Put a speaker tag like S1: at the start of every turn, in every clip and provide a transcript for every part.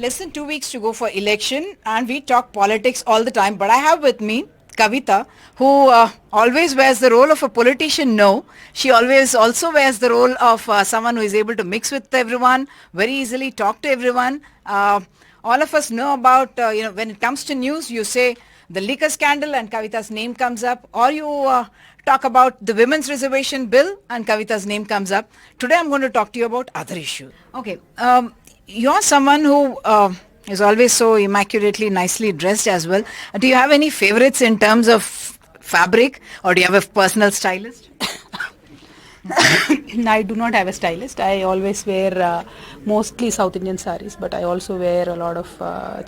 S1: Less than 2 weeks to go for election, and we talk politics all the time. But I have with me Kavitha, who always wears the role of a politician. No, she always also wears the role of someone who is able to mix with everyone, very easily talk to everyone. All of us know about, when it comes to news, you say the liquor scandal and Kavitha's name comes up, or you talk about the women's reservation bill and Kavitha's name comes up. Today I'm going to talk to you about other issues. Okay. You're someone who is always so immaculately, nicely dressed as well. Do you have any favorites in terms of fabric, or do you have a personal stylist?
S2: I do not have a stylist. I always wear mostly South Indian sarees, but I also wear a lot of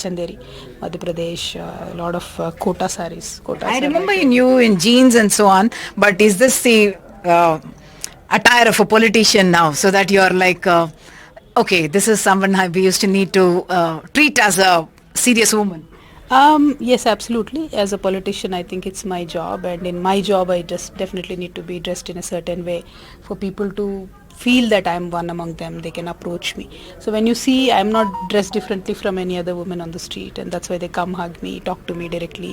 S2: Chanderi, Madhya Pradesh, a lot of Kota sarees.
S1: I remember you in jeans and so on, but is this the attire of a politician now, so that you're like... okay, this is someone we used to need to treat as a serious woman.
S2: Yes, absolutely. As a politician, I think it's my job, and in my job, I just definitely need to be dressed in a certain way for people to feel that I'm one among them. They can approach me. So when you see, I'm not dressed differently from any other woman on the street, and that's why they come hug me, talk to me directly.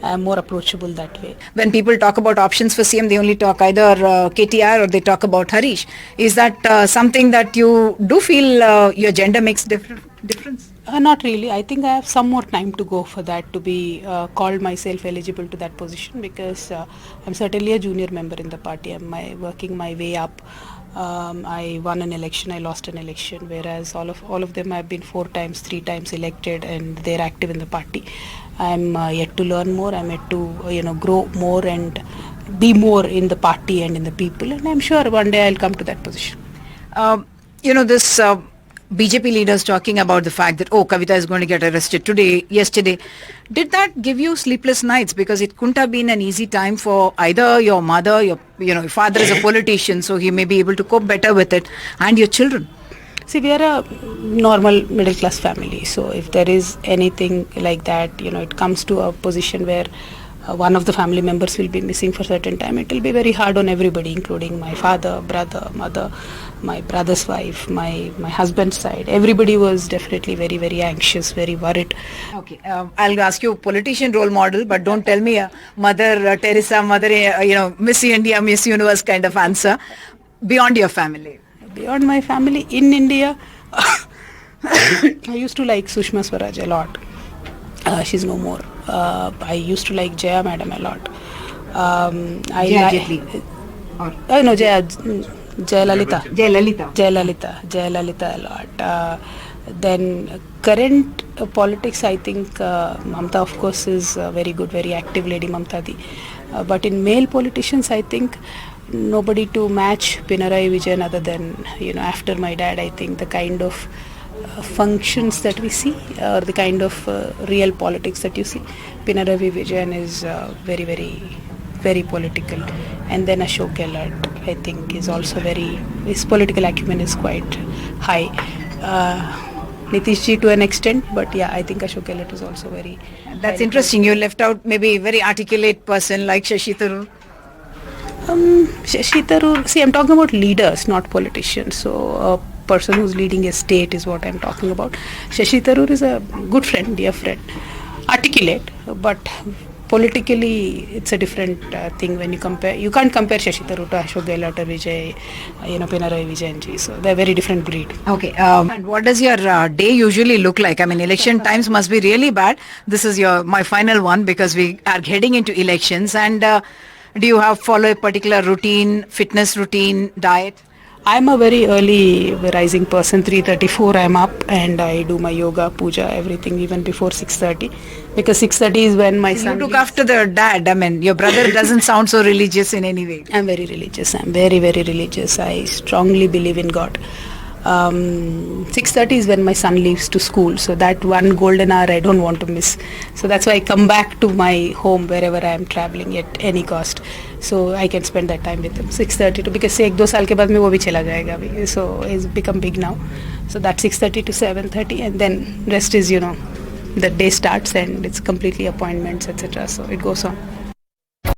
S2: I'm more approachable that way.
S1: When people talk about options for CM, they only talk either KTR or they talk about Harish. Is that something that you do feel your gender makes difference?
S2: Not really. I think I have some more time to go for that, to be called myself eligible to that position, because I'm certainly a junior member in the party. I'm working my way up. I won an election, I lost an election, whereas all of them have been 4 times, 3 times elected, and they're active in the party. I'm yet to learn more. I'm yet to grow more and be more in the party and in the people, and I'm sure one day I'll come to that position.
S1: This BJP leaders talking about the fact that, Kavitha is going to get arrested yesterday. Did that give you sleepless nights? Because it couldn't have been an easy time for either your mother, your father is a politician, so he may be able to cope better with it, and your children.
S2: See, we are a normal middle class family, so if there is anything like that, it comes to a position where one of the family members will be missing for a certain time, it will be very hard on everybody, including my father, brother, mother, my brother's wife, my husband's side. Everybody was definitely very, very anxious, very worried.
S1: Okay, I'll ask you a politician role model, but don't tell me a Mother Teresa, Miss India, Miss Universe kind of answer. Beyond your family.
S2: Beyond my family, in India, I used to like Sushma Swaraj a lot. She's no more. I used to like Jaya Madam a lot. Jaya Lalita a lot. Then current politics, I think Mamta, of course, is a very good, very active lady, Mamta Di. But in male politicians, I think nobody to match Pinarayi Vijayan other than, after my dad. I think the kind of functions that we see, or the kind of real politics that you see, Pinarayi Vijayan is very, very, very political. And then Ashok Gehlot, I think, is also his political acumen is quite high. Nitish ji to an extent, but yeah, I think Ashok Gehlot is also very...
S1: That's interesting. You left out maybe a very articulate person like Shashi Tharoor.
S2: Shashi Tharoor, see, I'm talking about leaders, not politicians. So a person who's leading a state is what I'm talking about. Shashi Tharoor is a good friend, dear friend, articulate, but politically it's a different thing when you compare. You can't compare Shashi Tharoor to Ashok Gehlot or Vijay, Pinarayi Vijayan ji. So they're very different breed.
S1: Okay. And what does your day usually look like? I mean, election times must be really bad. This is my final one, because we are heading into elections. And do you follow a particular routine, fitness routine, diet?
S2: I'm a very early rising person. 3:34 I'm up, and I do my yoga, puja, everything even before 6:30, because 6:30 is when my son...
S1: You took after the dad. I mean, your brother doesn't sound so religious in any way.
S2: I'm very religious. I'm very, very religious. I strongly believe in God. 6:30 is when my son leaves to school, so that one golden hour I don't want to miss. So that's why I come back to my home wherever I am traveling at any cost, so I can spend that time with him. 6:30 to, because 1-2 साल के बाद में वो भी चला जाएगा अभी, so he's become big now. So that's 6:30 to 7:30, and then rest is the day starts and it's completely appointments, etc. So it goes on.